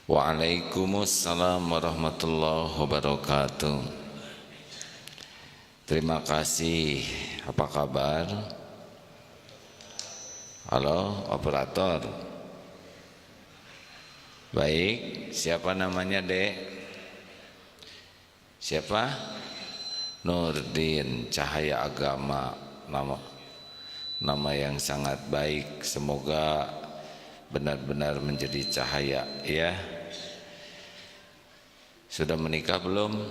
Waalaikumsalam warahmatullahi wabarakatuh. Terima kasih. Apa kabar? Halo, operator. Baik, siapa namanya, Dek? Siapa? Nurdin Cahaya Agama. Nama yang sangat baik. Semoga benar-benar menjadi cahaya, ya. Sudah menikah belum?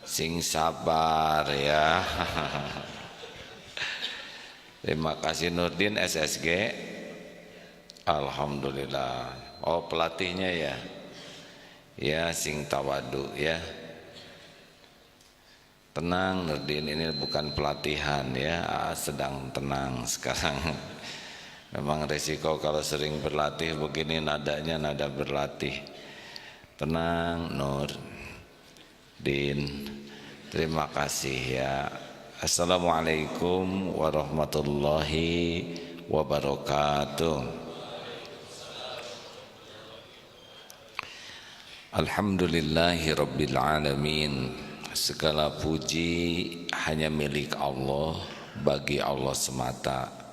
Sing sabar ya. Terima kasih Nurdin SSG. Alhamdulillah. Oh, pelatihnya ya. Ya, sing tawadu ya. Tenang Nurdin, ini bukan pelatihan ya, sedang tenang sekarang. Memang resiko kalau sering berlatih begini, nadanya nada berlatih. Tenang Nur Din, terima kasih ya. Assalamualaikum warahmatullahi wabarakatuh. Alhamdulillahi rabbil alamin. Segala puji hanya milik Allah, bagi Allah semata.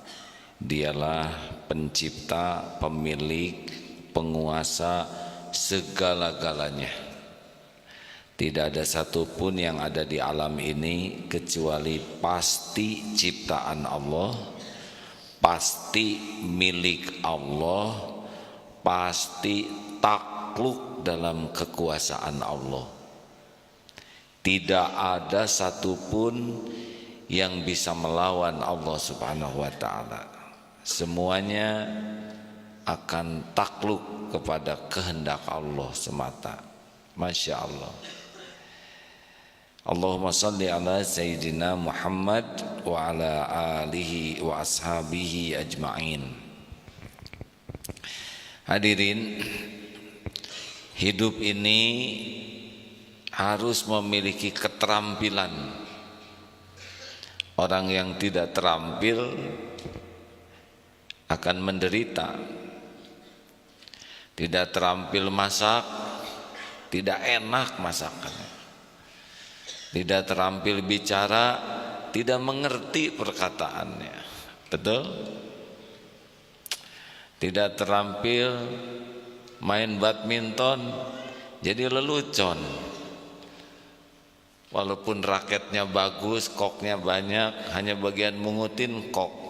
Dialah pencipta, pemilik, penguasa segala-galanya. Tidak ada satupun yang ada di alam ini kecuali pasti ciptaan Allah, pasti milik Allah, pasti takluk dalam kekuasaan Allah. Tidak ada satupun yang bisa melawan Allah Subhanahu wa ta'ala. Semuanya akan takluk kepada kehendak Allah semata. Masya Allah. Allahumma salli ala Sayyidina Muhammad wa ala alihi wa ashabihi ajma'in. Hadirin, hidup ini harus memiliki keterampilan. Orang yang tidak terampil akan menderita. Tidak terampil masak, tidak enak masakannya. Tidak terampil bicara, tidak mengerti perkataannya. Betul? Tidak terampil main badminton, jadi lelucon. Walaupun raketnya bagus, koknya banyak, hanya bagian mengutin kok.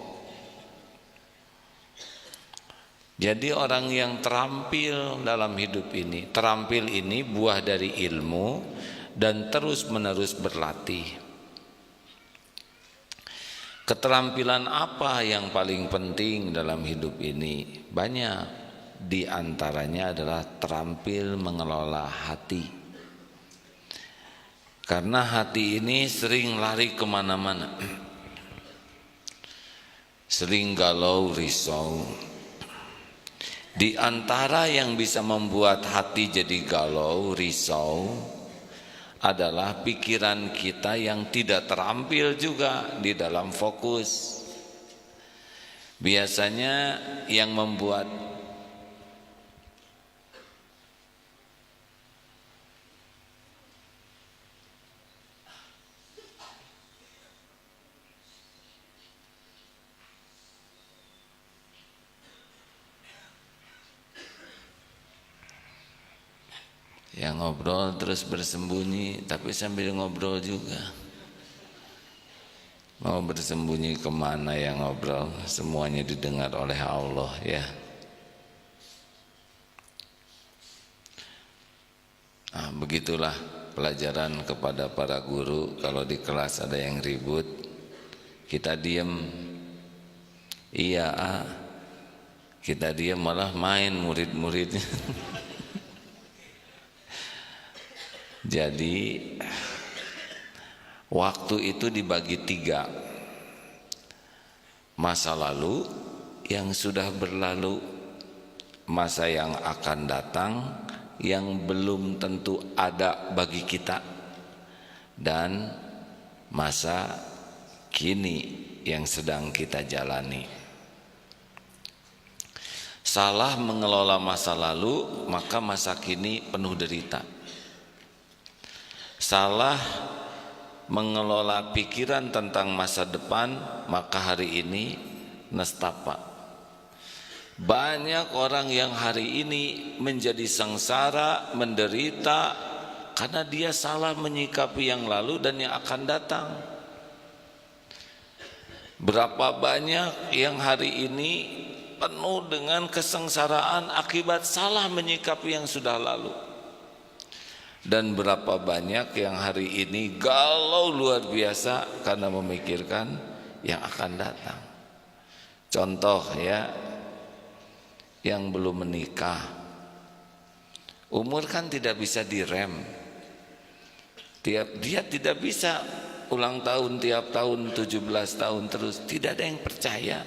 Jadi orang yang terampil dalam hidup ini, terampil ini buah dari ilmu dan terus-menerus berlatih. Keterampilan apa yang paling penting dalam hidup ini? Banyak. Di antaranya adalah terampil mengelola hati. Karena hati ini sering lari kemana-mana, sering galau risau. Di antara yang bisa membuat hati jadi galau risau adalah pikiran kita yang tidak terampil juga di dalam fokus. Biasanya yang membuat yang ngobrol terus bersembunyi, tapi sambil ngobrol juga. Mau bersembunyi kemana yang ngobrol? Semuanya didengar oleh Allah ya. Nah, begitulah pelajaran kepada para guru. Kalau di kelas ada yang ribut, kita diam. Iya, kita diam malah main murid-muridnya. Jadi waktu itu dibagi 3. Masa lalu yang sudah berlalu, masa yang akan datang yang belum tentu ada bagi kita, dan masa kini yang sedang kita jalani. salah mengelola masa lalu, maka masa kini penuh derita. Salah mengelola pikiran tentang masa depan, maka hari ini nestapa. Banyak orang yang hari ini menjadi sengsara, menderita karena dia salah menyikapi yang lalu dan yang akan datang. Berapa banyak yang hari ini penuh dengan kesengsaraan akibat salah menyikapi yang sudah lalu. Dan berapa banyak yang hari ini galau luar biasa karena memikirkan yang akan datang. Contoh ya, yang belum menikah, umur kan tidak bisa direm. Dia tidak bisa ulang tahun tiap tahun 17 tahun terus, tidak ada yang percaya.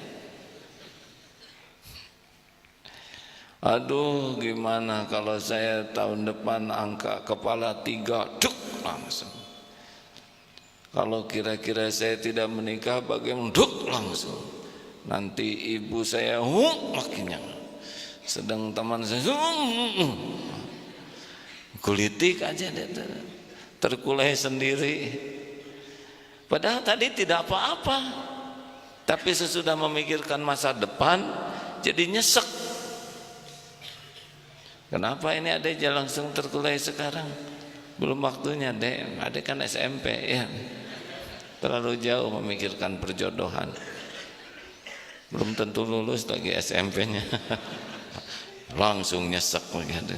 Aduh, gimana kalau saya tahun depan angka kepala 3, duk langsung. Kalau kira-kira saya tidak menikah, bagaimana? Duk langsung. Nanti ibu saya makinnya. Sedang teman saya kulitik aja deh, terkulai sendiri. Padahal tadi tidak apa-apa, tapi sesudah memikirkan masa depan jadi nyesek. Kenapa ini adek langsung terkulai sekarang? Belum waktunya dek, adek kan SMP ya, terlalu jauh memikirkan perjodohan. Belum tentu lulus lagi SMP-nya. Langsung nyesek begitu.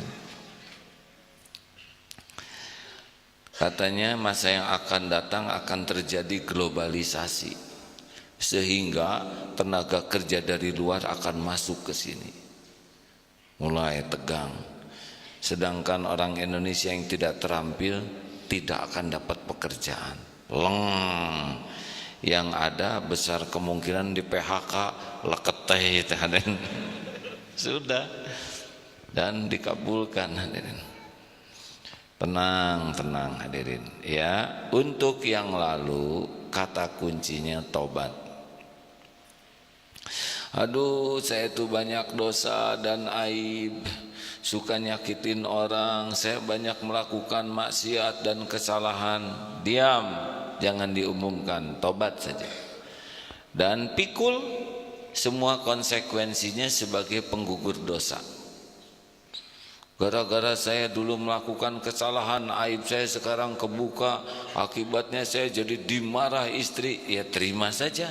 Katanya masa yang akan datang akan terjadi globalisasi, sehingga tenaga kerja dari luar akan masuk ke sini. Mulai tegang. Sedangkan orang Indonesia yang tidak terampil tidak akan dapat pekerjaan. Leng. Yang ada besar kemungkinan di PHK, leketeh hadirin. Sudah. Dan dikabulkan hadirin. Tenang hadirin ya. Untuk yang lalu kata kuncinya tobat. Aduh, saya itu banyak dosa dan aib, suka nyakitin orang, saya banyak melakukan maksiat dan kesalahan. Diam, jangan diumumkan, tobat saja. Dan pikul semua konsekuensinya sebagai penggugur dosa. Gara-gara saya dulu melakukan kesalahan, aib saya sekarang kebuka, akibatnya saya jadi dimarah istri. Ya terima saja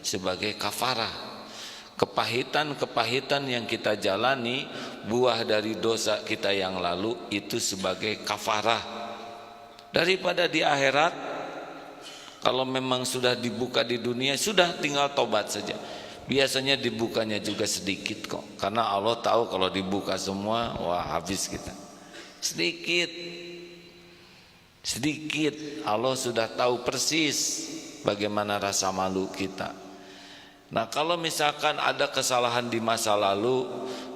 sebagai kafarah. Kepahitan-kepahitan yang kita jalani, buah dari dosa kita yang lalu, itu sebagai kafarah. Daripada di akhirat, kalau memang sudah dibuka di dunia, sudah tinggal tobat saja. Biasanya dibukanya juga sedikit kok, karena Allah tahu kalau dibuka semua, wah habis kita. Sedikit Allah sudah tahu persis bagaimana rasa malu kita. Nah, kalau misalkan ada kesalahan di masa lalu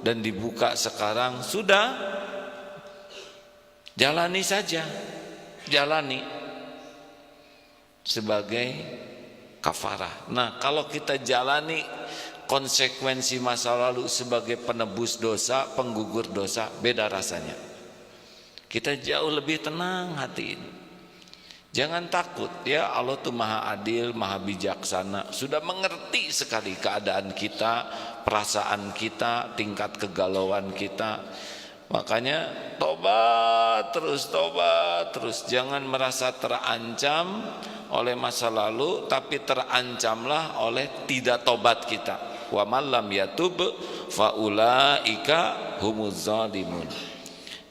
dan dibuka sekarang, sudah jalani saja, jalani sebagai kafarah. Nah, kalau kita jalani konsekuensi masa lalu sebagai penebus dosa, penggugur dosa, beda rasanya. Kita jauh lebih tenang hati ini. Jangan takut ya, Allah tuh maha adil, maha bijaksana, sudah mengerti sekali keadaan kita, perasaan kita, tingkat kegalauan kita. Makanya tobat terus, jangan merasa terancam oleh masa lalu, tapi terancamlah oleh tidak tobat kita. Wa man lam yatub faulaika humuz zalimun.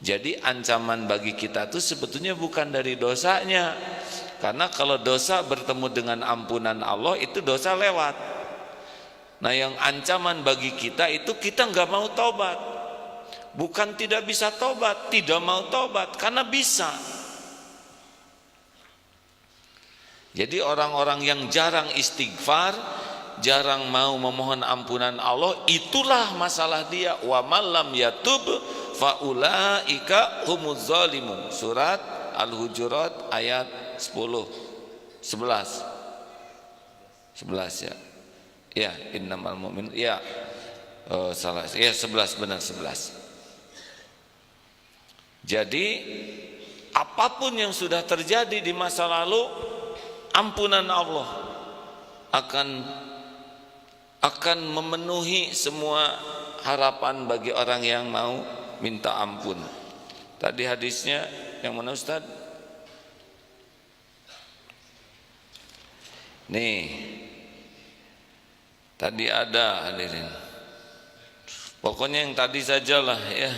Jadi ancaman bagi kita itu sebetulnya bukan dari dosanya. Karena kalau dosa bertemu dengan ampunan Allah, itu dosa lewat. Nah, yang ancaman bagi kita itu kita nggak mau tobat. Bukan tidak bisa tobat, tidak mau tobat, karena bisa. Jadi orang-orang yang jarang istighfar, jarang mau memohon ampunan Allah, itulah masalah dia. Wa man lam yatub faulaika humuz zalimun. Surat Al-Hujurat ayat 11 ya. Ya, innamal mu'min ya. salah ya 11 benar 11. Jadi apapun yang sudah terjadi di masa lalu, ampunan Allah akan memenuhi semua harapan bagi orang yang mau minta ampun. Tadi hadisnya yang mana Ustaz? Nih, tadi ada hadirin. Pokoknya yang tadi sajalah ya.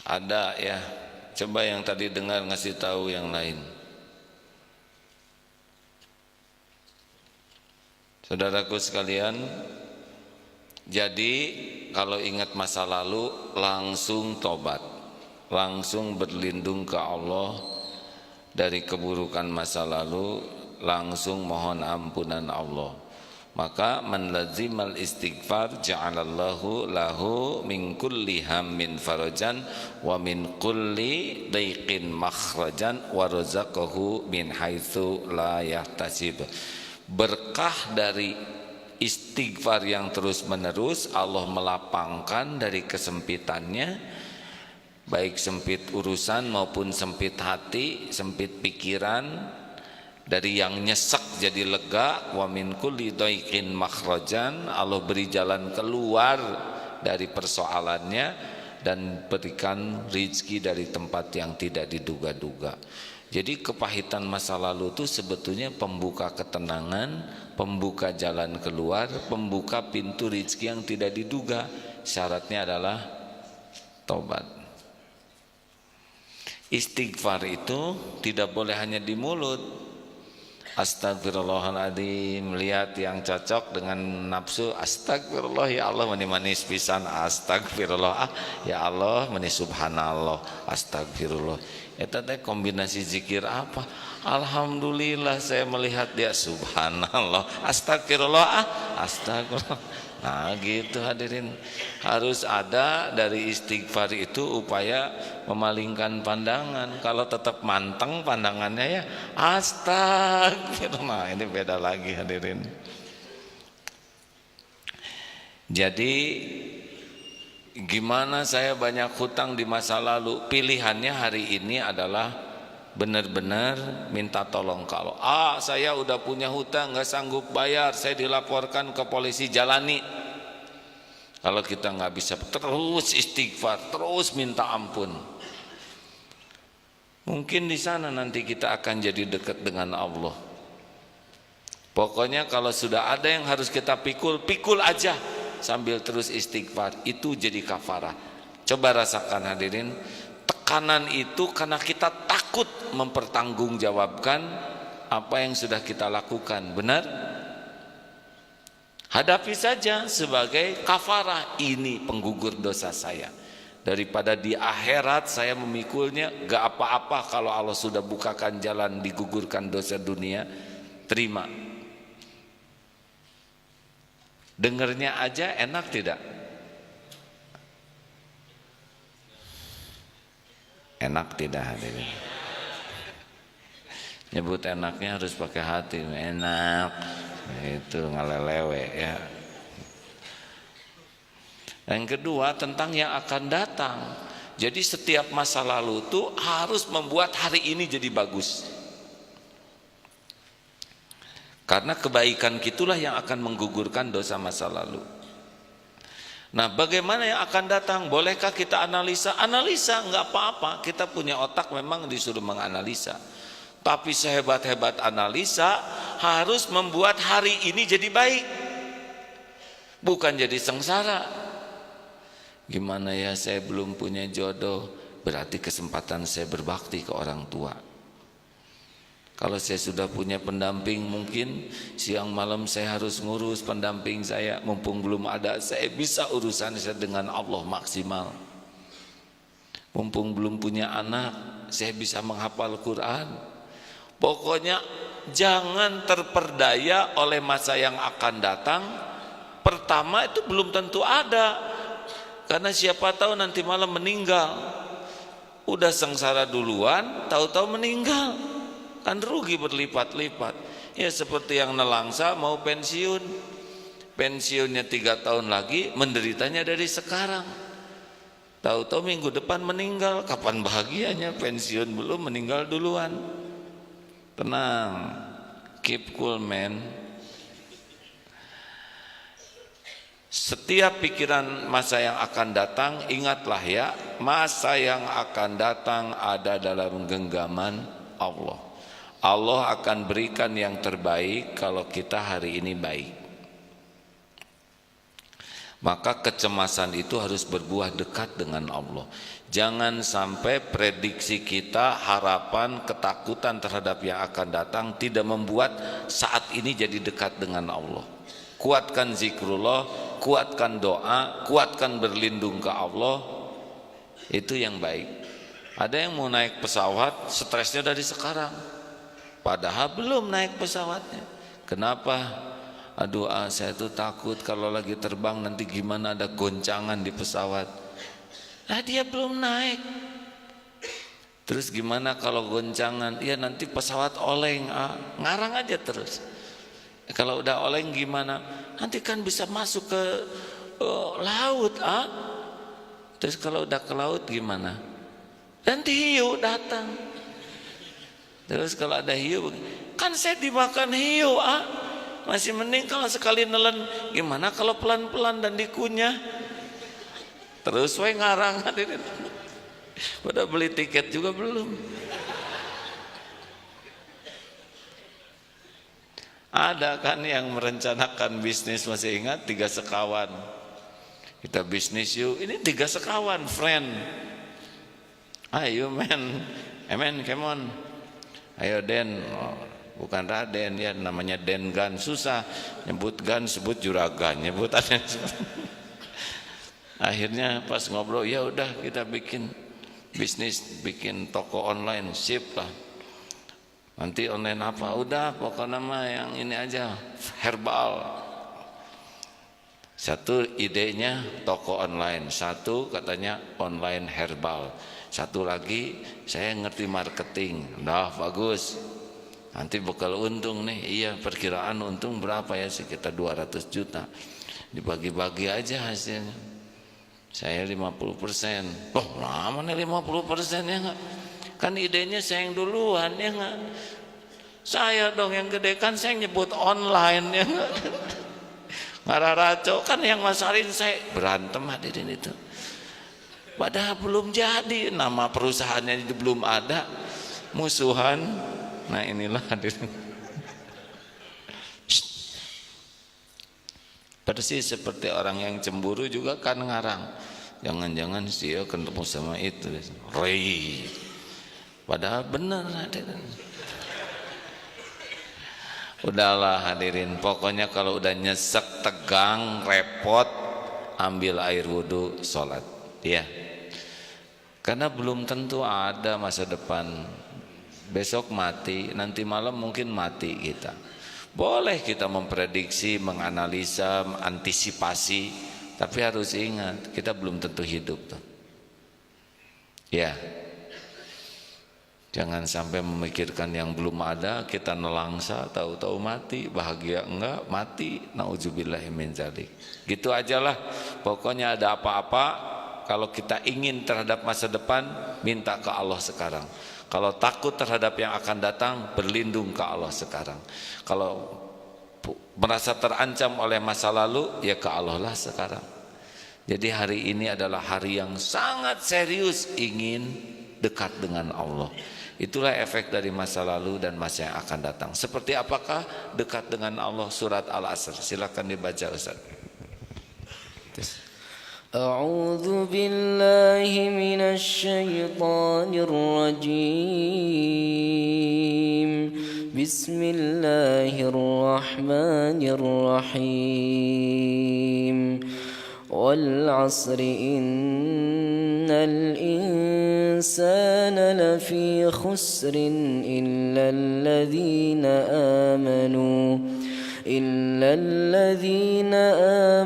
Ada ya. Coba yang tadi dengar ngasih tahu yang lain. Saudaraku sekalian, jadi kalau ingat masa lalu langsung tobat, langsung berlindung ke Allah dari keburukan masa lalu, langsung mohon ampunan Allah. Maka man lazimal istighfar ja'alallahu lahu min kulli hammin farajan wa min kulli daiqin makhrajan wa razaqahu min haitsu la yahtasib. Berkah dari istighfar yang terus menerus, Allah melapangkan dari kesempitannya, baik sempit urusan maupun sempit hati, sempit pikiran. Dari yang nyesek jadi lega. Wa min kulli daiqin makhrajan, Allah beri jalan keluar dari persoalannya dan berikan rizki dari tempat yang tidak diduga-duga. Jadi kepahitan masa lalu itu sebetulnya pembuka ketenangan, pembuka jalan keluar, pembuka pintu rizki yang tidak diduga. Syaratnya adalah taubat. Istighfar itu tidak boleh hanya di mulut. Astagfirullahaladzim, lihat yang cocok dengan nafsu, astagfirullah ya Allah, meni manis pisan, astagfirullah ya Allah, meni subhanallah, astagfirullah. Eta teh kombinasi zikir apa? Alhamdulillah saya melihat dia, subhanallah, astagfirullah astagfirullah. Nah gitu hadirin, harus ada dari istighfar itu upaya memalingkan pandangan. Kalau tetap manteng pandangannya ya astagfirullah, ini beda lagi hadirin. Jadi gimana saya banyak hutang di masa lalu? Pilihannya hari ini adalah benar-benar minta tolong. Kalau saya udah punya hutang nggak sanggup bayar, saya dilaporkan ke polisi, jalani. Kalau kita nggak bisa, terus istighfar, terus minta ampun. Mungkin di sana nanti kita akan jadi dekat dengan Allah. Pokoknya kalau sudah ada yang harus kita pikul, pikul aja sambil terus istighfar, itu jadi kafarah. Coba rasakan hadirin, tekanan itu karena kita takut mempertanggungjawabkan apa yang sudah kita lakukan. Benar? Hadapi saja sebagai kafarah, ini penggugur dosa saya. Daripada di akhirat saya memikulnya, gak apa-apa kalau Allah sudah bukakan jalan digugurkan dosa dunia, terima. Dengernya aja enak tidak? Enak tidak hadirin? Nyebut enaknya harus pakai hati, enak. Itu ngalelewe ya. Yang kedua tentang yang akan datang. Jadi setiap masa lalu itu harus membuat hari ini jadi bagus. Karena kebaikan gitulah yang akan menggugurkan dosa masa lalu. Nah, bagaimana yang akan datang? Bolehkah kita analisa? Analisa nggak apa-apa. Kita punya otak memang disuruh menganalisa. Tapi sehebat-hebat analisa harus membuat hari ini jadi baik, bukan jadi sengsara. Gimana ya, saya belum punya jodoh, berarti kesempatan saya berbakti ke orang tua. Kalau saya sudah punya pendamping, mungkin siang malam saya harus ngurus pendamping saya. Mumpung belum ada, saya bisa urusan saya dengan Allah maksimal. Mumpung belum punya anak, saya bisa menghafal Quran. Pokoknya jangan terperdaya oleh masa yang akan datang. Pertama itu belum tentu ada, karena siapa tahu nanti malam meninggal. Udah sengsara duluan, tahu-tahu meninggal, kan rugi berlipat-lipat. Ya seperti yang nelangsa mau pensiun, pensiunnya 3 tahun lagi, menderitanya dari sekarang. Tahu-tahu minggu depan meninggal, kapan bahagianya? Pensiun belum, meninggal duluan. Tenang, keep cool man. Setiap pikiran masa yang akan datang, ingatlah ya, masa yang akan datang ada dalam genggaman Allah. Allah akan berikan yang terbaik kalau kita hari ini baik. Maka kecemasan itu harus berbuah dekat dengan Allah. Jangan sampai prediksi kita, harapan, ketakutan terhadap yang akan datang tidak membuat saat ini jadi dekat dengan Allah. Kuatkan zikrullah, kuatkan doa, kuatkan berlindung ke Allah. Itu yang baik. Ada yang mau naik pesawat, stresnya dari sekarang, padahal belum naik pesawatnya. Kenapa? Aduh, saya tuh takut kalau lagi terbang nanti gimana, ada goncangan di pesawat. Nah, dia belum naik. Terus gimana kalau goncangan? Ya nanti pesawat oleng, ngarang aja terus. Kalau udah oleng gimana? Nanti kan bisa masuk ke laut, Terus kalau udah ke laut gimana? Nanti hiu datang. Terus kalau ada hiu, kan saya dimakan hiu, Masih mending kalau sekali nelen. Gimana kalau pelan-pelan dan dikunyah? Terus we ngarang hadirin. Pada beli tiket juga belum. Ada kan yang merencanakan bisnis, masih ingat 3 sekawan. Kita bisnis yuk, ini 3 sekawan, friend. Ayo men, come on. Ayo Den, bukan Raden ya, namanya Den Gan, susah nyebut Gan, sebut Juragan, nyebut ada. Akhirnya pas ngobrol, ya udah kita bikin bisnis, bikin toko online, sip lah. Nanti online apa? Udah pokoknya mah yang ini aja, herbal. Satu idenya toko online, satu katanya online herbal, satu lagi saya ngerti marketing. Dah bagus, nanti bakal untung nih. Iya, perkiraan untung berapa ya? Sekitar 200 juta. Dibagi-bagi aja hasilnya. Saya 50%. Oh, lama nih 50% ya enggak? Kan idenya saya yang duluan ya enggak? Saya dong yang gede, kan saya nyebut online ya enggak? Ngararaco kan yang masalin saya, berantem hadirin itu. Padahal belum jadi, nama perusahaannya itu belum ada, musuhan. Nah inilah hadirin. Persis seperti orang yang cemburu juga kan ngarang. Jangan-jangan dia ketemu sama itu, Ray. Padahal benar hadirin. Udahlah hadirin, pokoknya kalau udah nyesek, tegang, repot, ambil air wudhu, sholat ya. Karena belum tentu ada masa depan. Besok mati, nanti malam mungkin mati kita. Boleh kita memprediksi, menganalisa, mengantisipasi, tapi harus ingat kita belum tentu hidup tuh. Ya. Jangan sampai memikirkan yang belum ada, kita nelangsa, tahu-tahu mati, bahagia enggak, mati, nauzubillahi min dzalik. Gitu ajalah. Pokoknya ada apa-apa, kalau kita ingin terhadap masa depan, minta ke Allah sekarang. Kalau takut terhadap yang akan datang, berlindung ke Allah sekarang. Kalau merasa terancam oleh masa lalu, ya ke Allah lah sekarang. Jadi hari ini adalah hari yang sangat serius ingin dekat dengan Allah. Itulah efek dari masa lalu dan masa yang akan datang. Seperti apakah dekat dengan Allah? Surat Al-Asr. Silakan dibaca Ustaz. A'udzu billahi minasy syaithanir rajim. Bismillahirrahmanirrahim. Wal 'asri innal insana lafi khusrin illa alladhina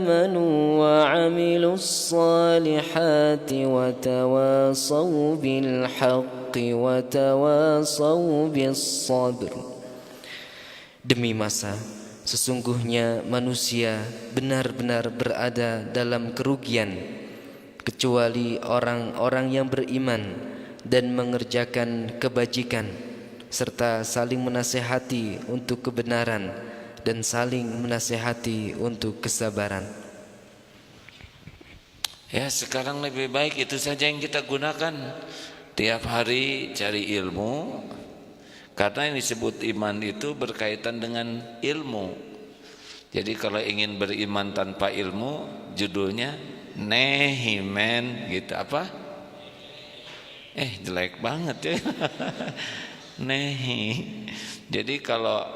amanu wa 'amilus salihati wa tawasaw bil haqqi wa tawasaw bis sabr. Demi masa, sesungguhnya manusia benar-benar berada dalam kerugian, kecuali orang-orang yang beriman dan mengerjakan kebajikan, serta saling menasehati untuk kebenaran dan saling menasehati untuk kesabaran. Ya, sekarang lebih baik itu saja yang kita gunakan. Tiap hari cari ilmu. Karena yang disebut iman itu berkaitan dengan ilmu. Jadi kalau ingin beriman tanpa ilmu, judulnya nehimen gitu. Apa? Jelek banget ya. Nehi. Jadi kalau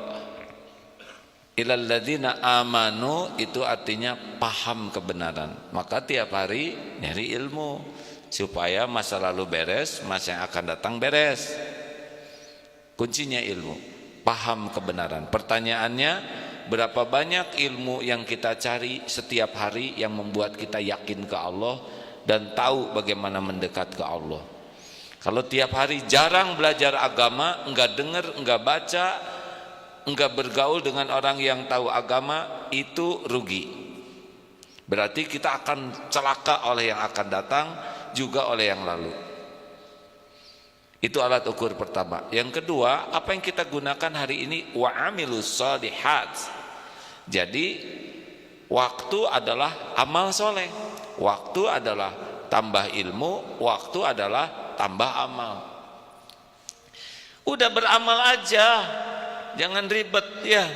ilal ladzina amanu itu artinya paham kebenaran. Maka tiap hari nyari ilmu supaya masa lalu beres, masa yang akan datang beres. Kuncinya ilmu, paham kebenaran. Pertanyaannya, berapa banyak ilmu yang kita cari setiap hari yang membuat kita yakin ke Allah dan tahu bagaimana mendekat ke Allah. Kalau tiap hari jarang belajar agama, enggak dengar, enggak baca, enggak bergaul dengan orang yang tahu agama, itu rugi. Berarti kita akan celaka oleh yang akan datang, juga oleh yang lalu. Itu alat ukur pertama. Yang kedua, apa yang kita gunakan hari ini? Wa amilus shalihat. Jadi waktu adalah amal soleh, waktu adalah tambah ilmu, waktu adalah tambah amal. Udah beramal aja, jangan ribet ya.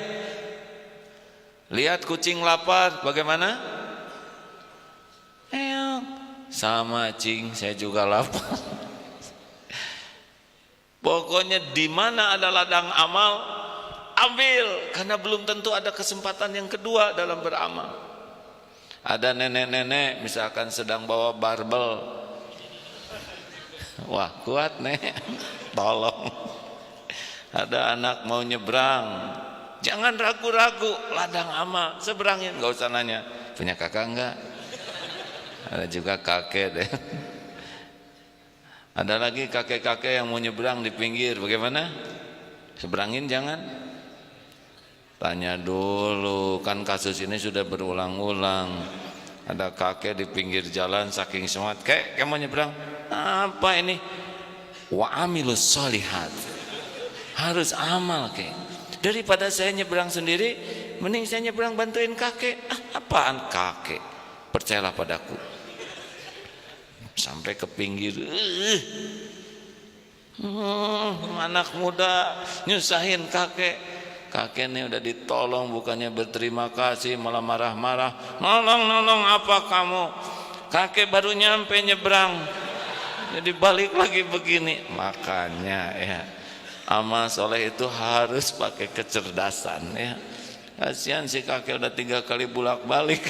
Lihat kucing lapar bagaimana? Sama cing, saya juga lapar. Pokoknya di mana ada ladang amal, ambil, karena belum tentu ada kesempatan yang kedua dalam beramal. Ada nenek-nenek misalkan sedang bawa barbel, wah kuat nek, tolong. Ada anak mau nyebrang, jangan ragu-ragu, ladang amal, seberangin, nggak usah nanya punya kakak enggak. Ada juga kakek deh. Ada lagi kakek-kakek yang mau nyebrang di pinggir, bagaimana? Seberangin jangan? Tanya dulu, kan kasus ini sudah berulang-ulang. Ada kakek di pinggir jalan saking semangat, kayak mau nyebrang, apa ini? Wa amilus sholihat. Harus amal kayak. Daripada saya nyebrang sendiri, mending saya nyebrang bantuin kakek. Apaan kakek? Percayalah padaku. Sampai ke pinggir, anak muda nyusahin kakek. Kakek ini udah ditolong, bukannya berterima kasih malah marah-marah. Nolong apa kamu? Kakek baru nyampe nyebrang, jadi balik lagi begini. Makanya ya, amal soleh itu harus pakai kecerdasan ya. Kasihan si kakek udah 3 kali bolak-balik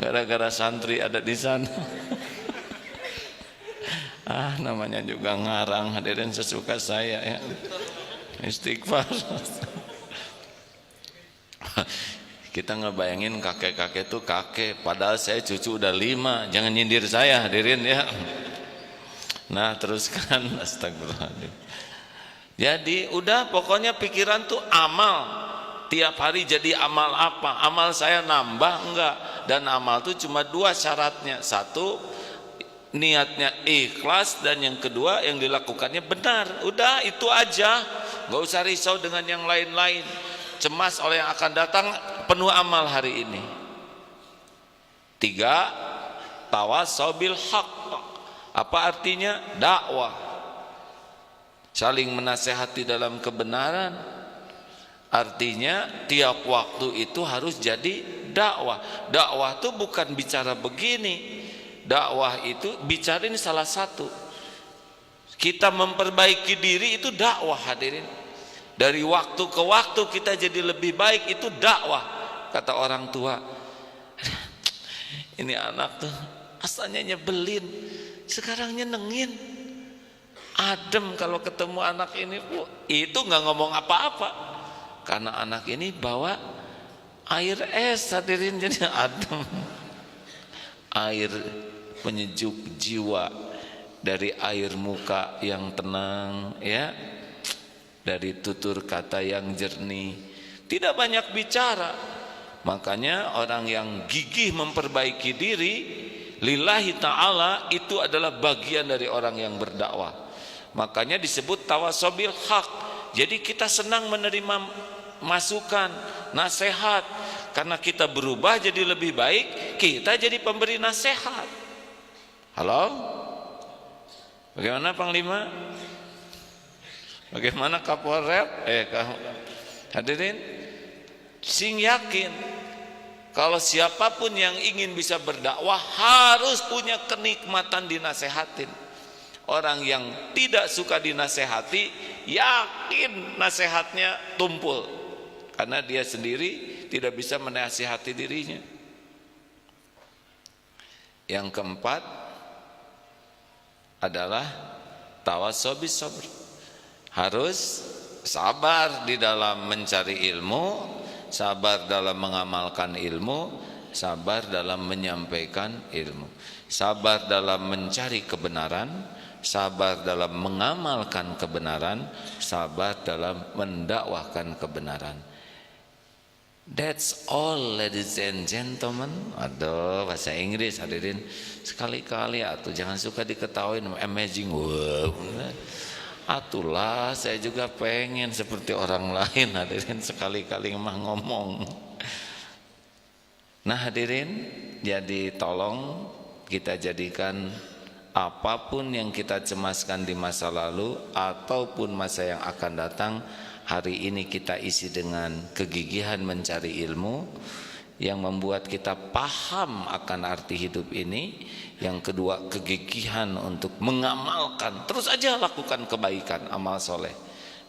gara-gara santri ada di sana. Namanya juga ngarang, hadirin sesuka saya ya. Istighfar. Kita ngebayangin kakek-kakek itu kakek, padahal saya cucu udah 5. Jangan nyindir saya hadirin ya. Nah teruskan, astagfirullahaladzim. Jadi udah pokoknya pikiran tuh amal. Tiap hari jadi amal apa? Amal saya nambah enggak? Dan amal tuh cuma 2 syaratnya. Satu, niatnya ikhlas, dan yang kedua yang dilakukannya benar. Udah itu aja, nggak usah risau dengan yang lain-lain, cemas oleh yang akan datang. Penuh amal hari ini. 3, tawassaw bil haq. Apa artinya? Dakwah, saling menasehati dalam kebenaran. Artinya tiap waktu itu harus jadi dakwah. Dakwah itu bukan bicara begini. Dakwah itu bicara ini salah satu. Kita memperbaiki diri itu dakwah hadirin. Dari waktu ke waktu kita jadi lebih baik, itu dakwah. Kata orang tua, ini anak tuh asalnya nyebelin, sekarang nyenengin. Adem kalau ketemu anak ini, itu nggak ngomong apa-apa. Karena anak ini bawa air es hadirin, jadi adem. Air penyejuk jiwa dari air muka yang tenang ya, dari tutur kata yang jernih. tidak banyak bicara. Makanya orang yang gigih memperbaiki diri lillahi ta'ala itu adalah bagian dari orang yang berdakwah. Makanya disebut tawasobil haq. Jadi kita senang menerima masukan, nasihat, karena kita berubah jadi lebih baik, kita jadi pemberi nasihat. Halo? Bagaimana Panglima? Bagaimana Kapolres? Hadirin, sing yakin kalau siapapun yang ingin bisa berdakwah harus punya kenikmatan dinasehatin. Orang yang tidak suka dinasehati, yakin nasihatnya tumpul, karena dia sendiri tidak bisa menasihati dirinya. Yang keempat adalah tawasobis sabr. Harus sabar di dalam mencari ilmu, sabar dalam mengamalkan ilmu, sabar dalam menyampaikan ilmu, sabar dalam mencari kebenaran, sabar dalam mengamalkan kebenaran, sabar dalam mendakwahkan kebenaran. That's all, ladies and gentlemen. Aduh, bahasa Inggris hadirin. Sekali-kali atuh jangan suka diketawain amazing. Wow. Atulah saya juga pengen seperti orang lain hadirin, sekali-kali mah ngomong. Nah hadirin, jadi tolong kita jadikan apapun yang kita cemaskan di masa lalu ataupun masa yang akan datang, hari ini kita isi dengan kegigihan mencari ilmu yang membuat kita paham akan arti hidup ini. Yang kedua, kegigihan untuk mengamalkan, terus aja lakukan kebaikan, amal soleh.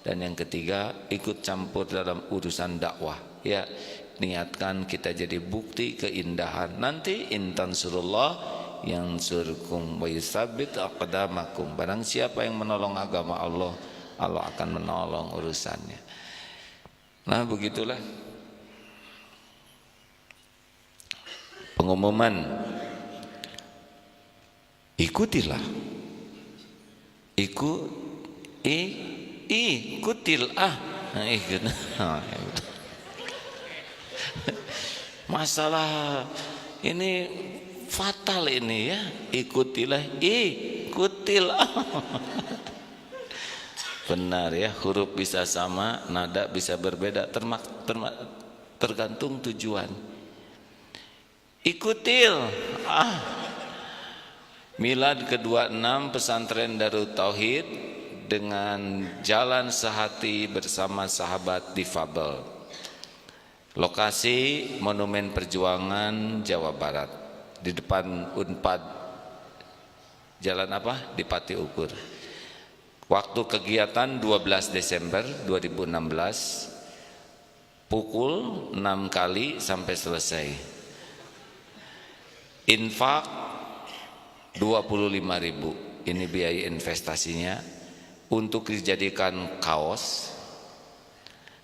Dan yang ketiga, ikut campur dalam urusan dakwah. Ya, niatkan kita jadi bukti keindahan. Nanti intan surullah yang surkum wa yusabbit aqdamakum. Barang siapa yang menolong agama Allah, Allah akan menolong urusannya. Nah begitulah pengumuman. Ikutilah, ikutilah. Masalah ini fatal ini ya, ikutilah, ikutilah. Benar ya, huruf bisa sama, nada bisa berbeda, tergantung tujuan. Ikutil. Milad ke-26 Pesantren Darut Tauhid dengan jalan sehati bersama sahabat difabel. Lokasi Monumen Perjuangan Jawa Barat, di depan Unpad. Jalan apa? Di Pati Ukur. Waktu kegiatan 12 Desember 2016, pukul 6 kali sampai selesai. Infak 25.000, ini biaya investasinya, untuk dijadikan kaos,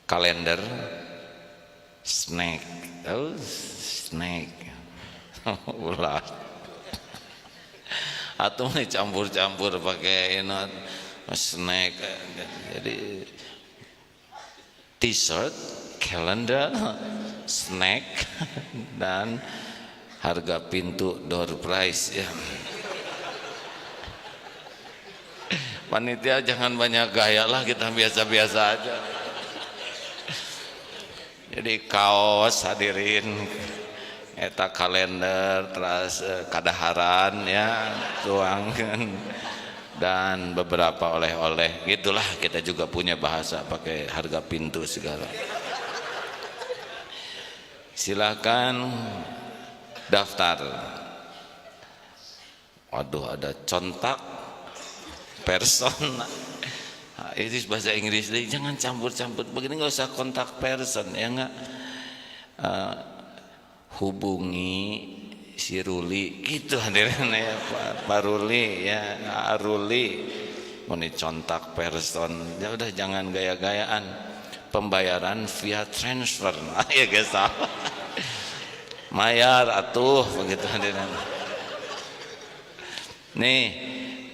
kalender, snack, ulah, atau campur-campur pakai snack, jadi t-shirt, kalender, snack, dan harga pintu door prize ya. Panitia jangan banyak gaya lah, kita biasa-biasa aja. Jadi kaos hadirin, eta kalender, terus kadaharan ya, tuangkan, dan beberapa oleh-oleh. Gitulah, kita juga punya bahasa pakai harga pintu segala. Silakan daftar. Waduh, ada contak person. Ini bahasa Inggris, jangan campur-campur begini, nggak usah kontak person ya, nggak. Hubungi si Ruli gitu hadirin ya, Pak Ruli ya, Aruli, mau contak person ya, udah jangan gaya-gayaan. Pembayaran via transfer, nah, ya guys, mayar atuh begitu hadirin. Nih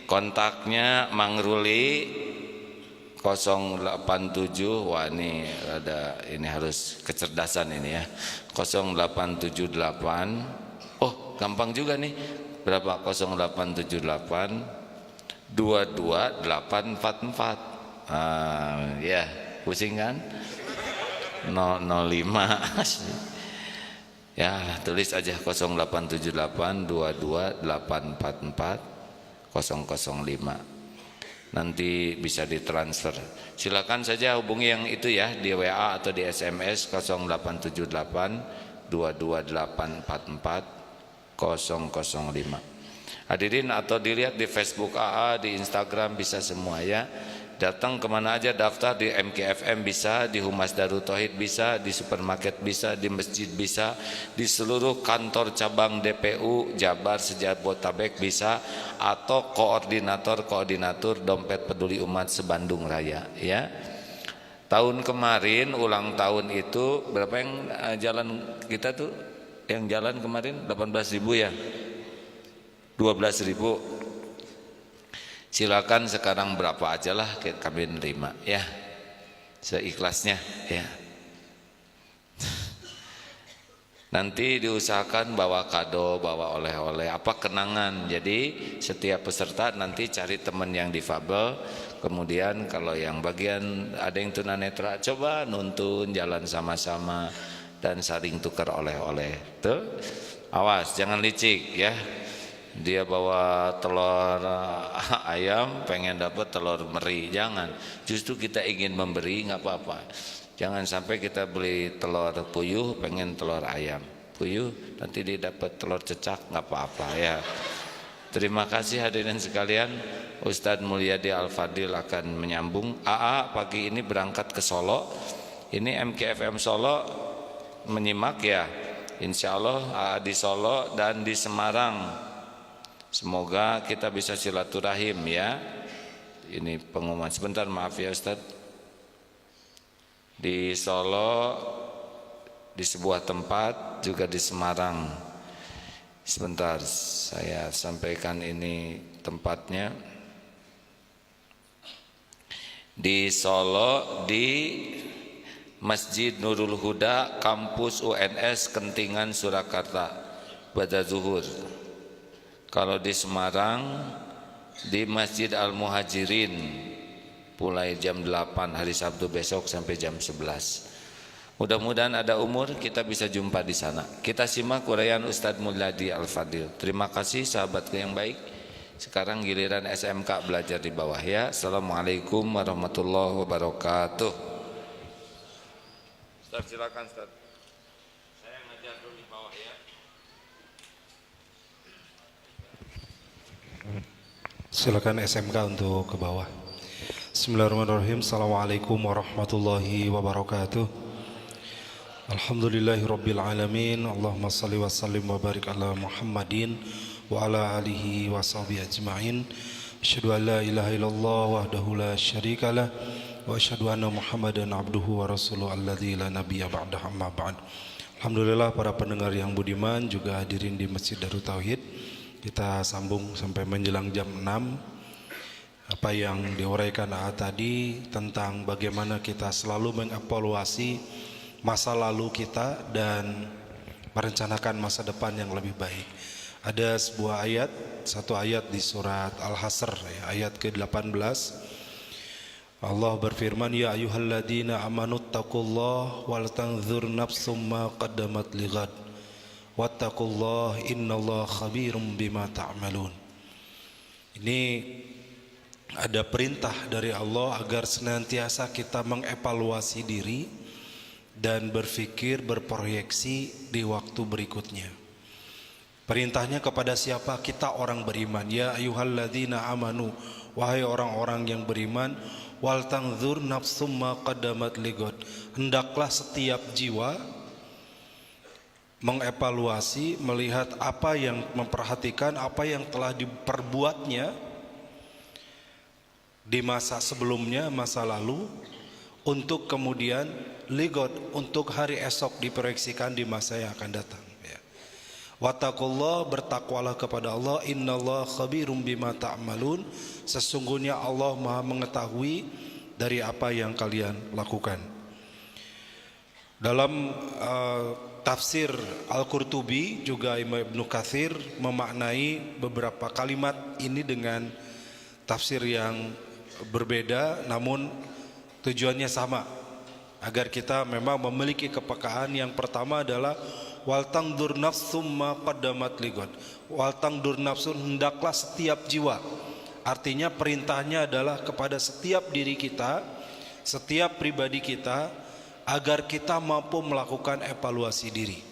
kontaknya Mang Ruli 087. Wah ini harus kecerdasan ini ya. 0878. Oh gampang juga nih. Berapa? 0878 22844. Ya pusing kan? 005. Ya tulis aja 0878 22844 005. Nanti bisa ditransfer. Silakan saja hubungi yang itu ya di WA atau di SMS 0878 22844 005. Hadirin atau dilihat di Facebook AA, di Instagram bisa semua ya. Datang kemana aja daftar, di MKFM bisa, di Humas Darut Tauhid bisa, di supermarket bisa, di masjid bisa, di seluruh kantor cabang DPU Jabar Sejabotabek bisa, atau koordinator Dompet Peduli Umat se-Bandung Raya ya. Tahun kemarin ulang tahun itu berapa yang jalan kita tuh? Yang jalan kemarin 18.000 ya. 12.000. Silakan sekarang berapa aja lah kami nerima ya, seikhlasnya ya. Nanti diusahakan bawa kado, bawa oleh-oleh, apa kenangan. Jadi setiap peserta nanti cari teman yang difabel. Kemudian kalau yang bagian ada yang tunanetra, coba nuntun jalan sama-sama dan saling tukar oleh-oleh. Tuh, awas jangan licik ya. Dia bawa telur ayam pengen dapat telur meri, jangan. Justru kita ingin memberi, nggak apa-apa. Jangan sampai kita beli telur puyuh pengen telur ayam puyuh, nanti dia dapat telur cecak, nggak apa-apa ya. Terima kasih hadirin sekalian. Ustadz Mulyadi Al-Fadil akan menyambung. AA pagi ini berangkat ke Solo. Ini MKFM Solo menyimak ya. Insya Allah AA di Solo dan di Semarang. Semoga kita bisa silaturahim ya. Ini pengumuman sebentar, maaf ya Ustaz. Di Solo, di sebuah tempat, juga di Semarang. Sebentar saya sampaikan ini tempatnya. Di Solo di Masjid Nurul Huda, kampus UNS Kentingan Surakarta pada zuhur. Kalau di Semarang di Masjid Al-Muhajirin mulai jam 8 hari Sabtu besok sampai jam 11. Mudah-mudahan ada umur kita bisa jumpa di sana. Kita simak uraian Ustadz Mulyadi Al-Fadil. Terima kasih sahabatku yang baik. Sekarang giliran SMK belajar di bawah ya. Assalamualaikum warahmatullahi wabarakatuh. Ustadz silakan Ustadz. Saya ngajar dulu di bawah ya. Silakan SMK untuk ke bawah. Bismillahirrahmanirrahim. Assalamualaikum warahmatullahi wabarakatuh. Alhamdulillahirabbil alamin. Allahumma shalli wa sallim wa barik ala Muhammadin wa ala alihi wa sahbihi ajma'in. Asyhadu an la ilaha illallah wahdahu la syarikalah wa asyhadu anna Muhammadan abduhu wa rasuluhu alladzi la nabiyya ba'dahu amma ba'd. Alhamdulillah para pendengar yang budiman, juga hadirin di Masjid Darut Tauhid. Kita sambung sampai menjelang jam 6. Apa yang diuraikan tadi tentang bagaimana kita selalu mengevaluasi masa lalu kita dan merencanakan masa depan yang lebih baik. Ada sebuah ayat, satu ayat di surat Al-Hasr ayat ke-18. Allah berfirman, ya ayyuhalladzina amanu taqullaha wal tanzur nafsum ma qaddamat lighad wattaqullaha innallaha khabirum bima ta'malun. Ini ada perintah dari Allah agar senantiasa kita mengevaluasi diri dan berpikir, berproyeksi di waktu berikutnya. Perintahnya kepada siapa? Kita orang beriman. Ya ayyuhalladzina amanu, wahai orang-orang yang beriman, wal tanzur nafsum ma qaddamat lighad. Hendaklah setiap jiwa mengevaluasi, melihat apa yang, memperhatikan apa yang telah diperbuatnya di masa sebelumnya, masa lalu, untuk kemudian ligot, untuk hari esok diproyeksikan di masa yang akan datang ya. Wattaqullah, bertakwalah kepada Allah, innallaha khabirum bima ta'malun, sesungguhnya Allah Maha mengetahui dari apa yang kalian lakukan. Dalam tafsir Al-Qurtubi juga Imam Ibnu Katsir memaknai beberapa kalimat ini dengan tafsir yang berbeda, namun tujuannya sama, agar kita memang memiliki kepekaan. Yang pertama adalah wal tangdur nafsum ma qaddamat ligad. Wal tangdur nafsun, hendaklah setiap jiwa. Artinya perintahnya adalah kepada setiap diri kita, setiap pribadi kita, agar kita mampu melakukan evaluasi diri.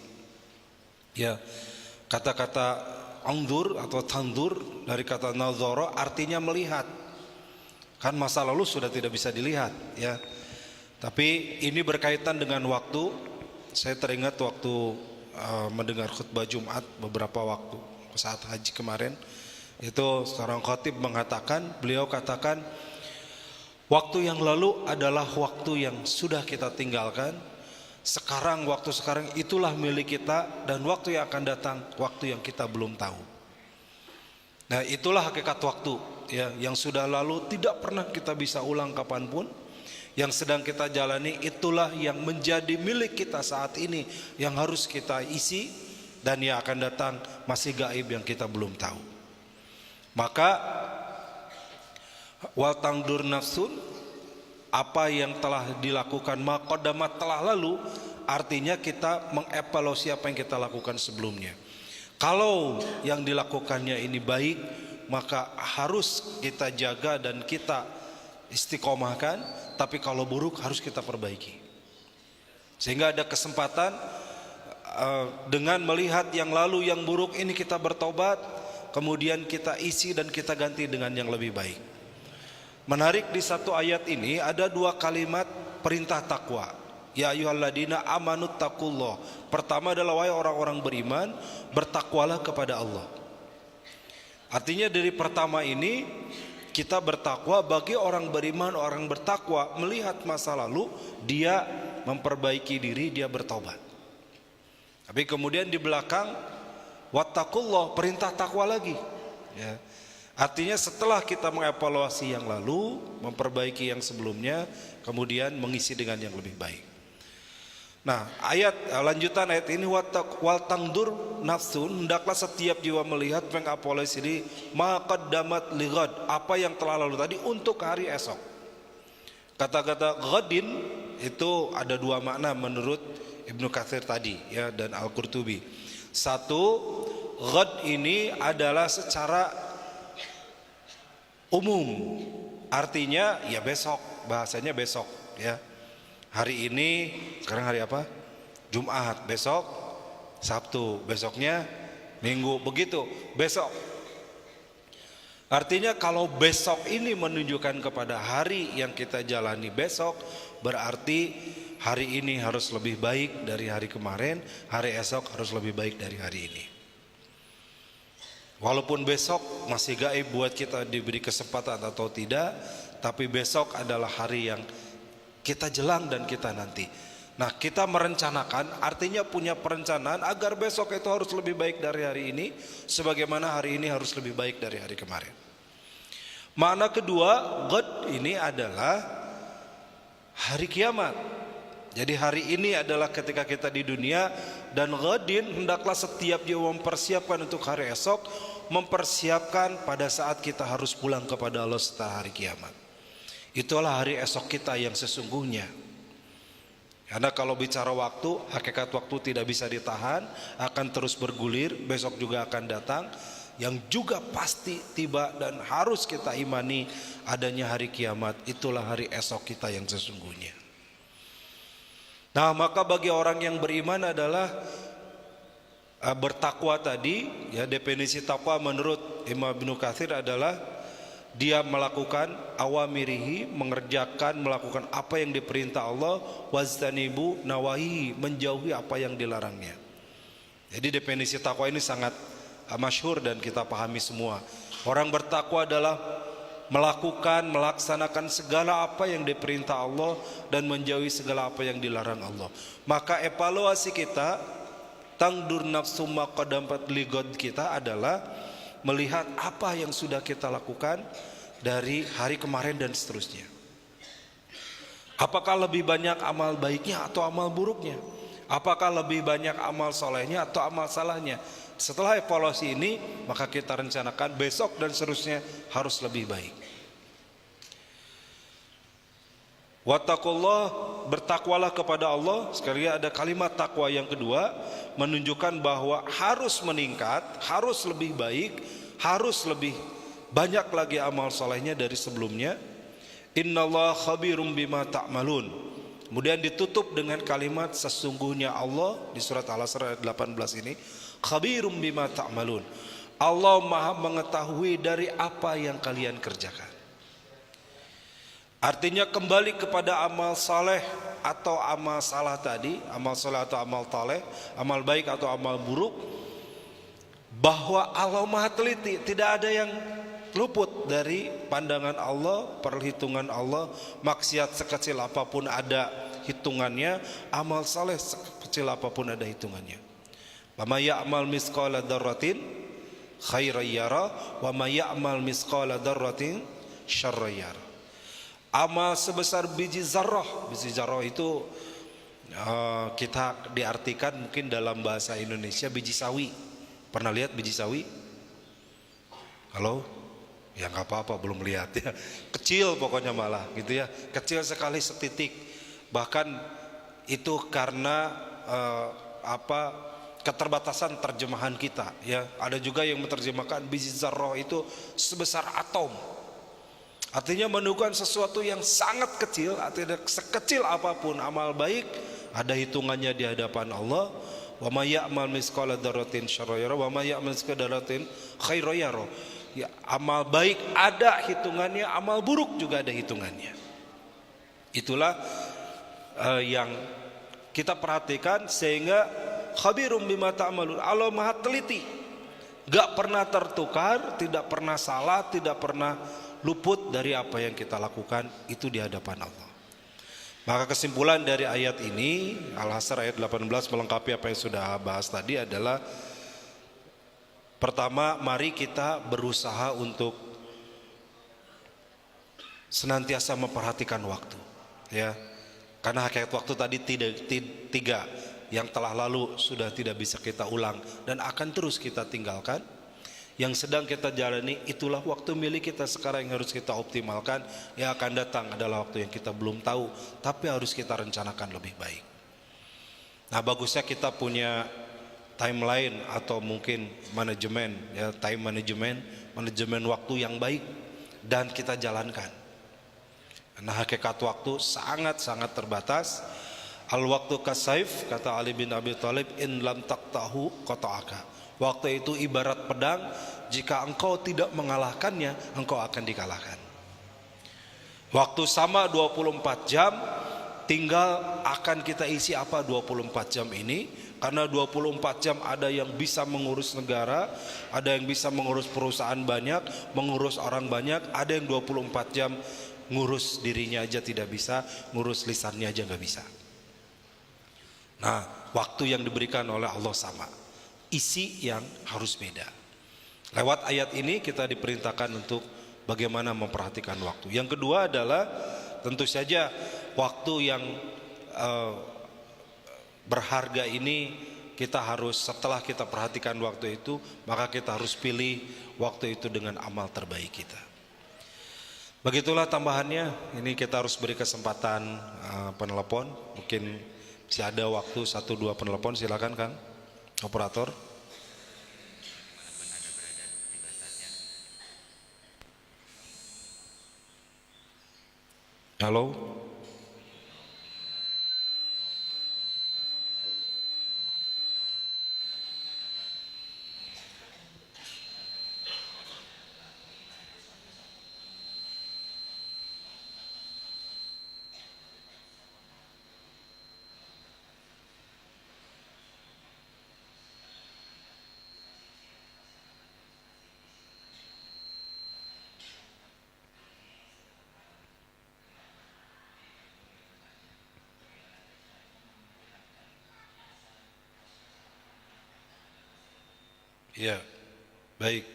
Ya, kata-kata angdur atau tandur dari kata nazara artinya melihat. Kan masa lalu sudah tidak bisa dilihat, ya. Tapi ini berkaitan dengan waktu. Saya teringat waktu mendengar khutbah Jumat beberapa waktu saat haji kemarin, itu seorang khatib mengatakan, beliau katakan, waktu yang lalu adalah waktu yang sudah kita tinggalkan. Sekarang, waktu sekarang itulah milik kita, dan waktu yang akan datang, waktu yang kita belum tahu. Nah, itulah hakikat waktu, ya, yang sudah lalu tidak pernah kita bisa ulang kapanpun. Yang sedang kita jalani itulah yang menjadi milik kita saat ini, yang harus kita isi, dan yang akan datang masih gaib yang kita belum tahu. Maka wal tangdur nafsun, apa yang telah dilakukan maqaddamat telah lalu, artinya kita mengevaluasi apa yang kita lakukan sebelumnya. Kalau yang dilakukannya ini baik, maka harus kita jaga dan kita istiqomahkan. Tapi kalau buruk harus kita perbaiki, sehingga ada kesempatan dengan melihat yang lalu yang buruk ini kita bertobat, kemudian kita isi dan kita ganti dengan yang lebih baik. Menarik, di satu ayat ini ada dua kalimat perintah takwa. Ya ayyuhalladzina amanut taqullah. Pertama adalah wahai orang-orang beriman, bertakwalah kepada Allah. Artinya dari pertama ini kita bertakwa. Bagi orang beriman, orang bertakwa melihat masa lalu, dia memperbaiki diri, dia bertobat. Tapi kemudian di belakang wattaqullah, perintah takwa lagi, ya. Artinya setelah kita mengevaluasi yang lalu, memperbaiki yang sebelumnya, kemudian mengisi dengan yang lebih baik. Nah, lanjutan ayat ini, wal tangdur nafsun, hendaklah setiap jiwa melihat, mengevaluasi diri, ma qaddamat lighad, apa yang telah lalu tadi untuk hari esok. Kata-kata ghadin itu ada dua makna menurut Ibnu Katsir tadi, ya, dan Al-Qurtubi. Satu, ghad ini adalah secara umum, artinya ya besok, bahasanya besok, ya. Hari ini, sekarang hari apa? Jumat, besok Sabtu, besoknya Minggu, begitu, besok. Artinya kalau besok ini menunjukkan kepada hari yang kita jalani besok, berarti hari ini harus lebih baik dari hari kemarin, hari esok harus lebih baik dari hari ini. Walaupun besok masih gaib buat kita diberi kesempatan atau tidak, tapi besok adalah hari yang kita jelang dan kita nanti. Nah, kita merencanakan, artinya punya perencanaan agar besok itu harus lebih baik dari hari ini, sebagaimana hari ini harus lebih baik dari hari kemarin. Makna kedua, ghad ini adalah hari kiamat. Jadi hari ini adalah ketika kita di dunia, dan ghadin, hendaklah setiap jiwa mempersiapkan untuk hari esok, mempersiapkan pada saat kita harus pulang kepada Allah setelah hari kiamat. Itulah hari esok kita yang sesungguhnya. Karena kalau bicara waktu, hakikat waktu tidak bisa ditahan, akan terus bergulir, besok juga akan datang. Yang juga pasti tiba dan harus kita imani adanya hari kiamat. Itulah hari esok kita yang sesungguhnya. Nah, maka bagi orang yang beriman adalah bertakwa tadi, ya, definisi takwa menurut Imam Ibnu Katsir adalah dia melakukan awamirihi, mengerjakan, melakukan apa yang diperintah Allah, waztanibu nawahi, menjauhi apa yang dilarangnya. Jadi definisi takwa ini sangat masyhur dan kita pahami semua. Orang bertakwa adalah melakukan, melaksanakan segala apa yang diperintah Allah dan menjauhi segala apa yang dilarang Allah. Maka evaluasi kita, tangdur nafsu maqaddamat lighad kita adalah melihat apa yang sudah kita lakukan dari hari kemarin dan seterusnya. Apakah lebih banyak amal baiknya atau amal buruknya? Apakah lebih banyak amal solehnya atau amal salahnya? Setelah evaluasi ini, maka kita rencanakan besok dan seterusnya harus lebih baik. Wattaqullah, bertakwalah kepada Allah. Sekali lagi ada kalimat takwa yang kedua, menunjukkan bahwa harus meningkat, harus lebih baik, harus lebih banyak lagi amal solehnya dari sebelumnya. Innallaha khabirum bima ta'malun. Kemudian ditutup dengan kalimat sesungguhnya Allah di surat Al-Asr ayat 18 ini, khabirum bima ta'malun. Allah Maha mengetahui dari apa yang kalian kerjakan. Artinya kembali kepada amal saleh atau amal salah tadi, amal saleh atau amal taleh, amal baik atau amal buruk, bahwa Allah Maha teliti, tidak ada yang luput dari pandangan Allah, perhitungan Allah. Maksiat sekecil apapun ada hitungannya, amal saleh sekecil apapun ada hitungannya. Wa may ya'mal misqala dzarratin khairan yara wa may ya'mal misqala dzarratin syarran yara. Amal sebesar biji zarrah itu kita diartikan mungkin dalam bahasa Indonesia biji sawi. Pernah lihat biji sawi? Halo? Ya nggak apa-apa, belum lihat ya. Kecil pokoknya malah gitu ya, kecil sekali setitik. Bahkan itu karena keterbatasan terjemahan kita ya. Ada juga yang menerjemahkan biji zarrah itu sebesar atom. Artinya menunjukkan sesuatu yang sangat kecil. Artinya sekecil apapun amal baik ada hitungannya di hadapan Allah. Wa may ya'mal misqala dzarratin syarran yara wa may ya'mal misqala dzarratin khairan yara. Ya, amal baik ada hitungannya, amal buruk juga ada hitungannya. Itulah yang kita perhatikan, sehingga khabirum bima ta'malun. Allah Maha teliti, gak pernah tertukar, tidak pernah salah, tidak pernah luput dari apa yang kita lakukan itu di hadapan Allah. Maka kesimpulan dari ayat ini, Al-Hasr ayat 18 melengkapi apa yang sudah bahas tadi adalah, pertama, mari kita berusaha untuk senantiasa memperhatikan waktu ya. Karena hakikat waktu tadi tiga yang telah lalu sudah tidak bisa kita ulang dan akan terus kita tinggalkan. Yang sedang kita jalani itulah waktu milik kita sekarang yang harus kita optimalkan. Yang akan datang adalah waktu yang kita belum tahu, tapi harus kita rencanakan lebih baik. Nah, bagusnya kita punya timeline atau mungkin manajemen ya, time management, manajemen waktu yang baik dan kita jalankan. Karena hakikat waktu sangat-sangat terbatas. Al waktu kasaif, kata Ali bin Abi Thalib, in lam taqtahu qata'aka. Waktu itu ibarat pedang, jika engkau tidak mengalahkannya, engkau akan dikalahkan. Waktu sama 24 jam, tinggal akan kita isi apa 24 jam ini. Karena 24 jam ada yang bisa mengurus negara, ada yang bisa mengurus perusahaan banyak, mengurus orang banyak, ada yang 24 jam ngurus dirinya aja tidak bisa, ngurus lisannya aja nggak bisa. Nah, waktu yang diberikan oleh Allah sama, isi yang harus beda. Lewat ayat ini kita diperintahkan untuk bagaimana memperhatikan waktu. Yang kedua adalah tentu saja waktu yang berharga ini kita harus, setelah kita perhatikan waktu itu, maka kita harus pilih waktu itu dengan amal terbaik kita. Begitulah tambahannya. Ini kita harus beri kesempatan penelepon. Mungkin masih ada waktu 1-2 penelepon, silakan Kang operator. Halo. Ya, baik.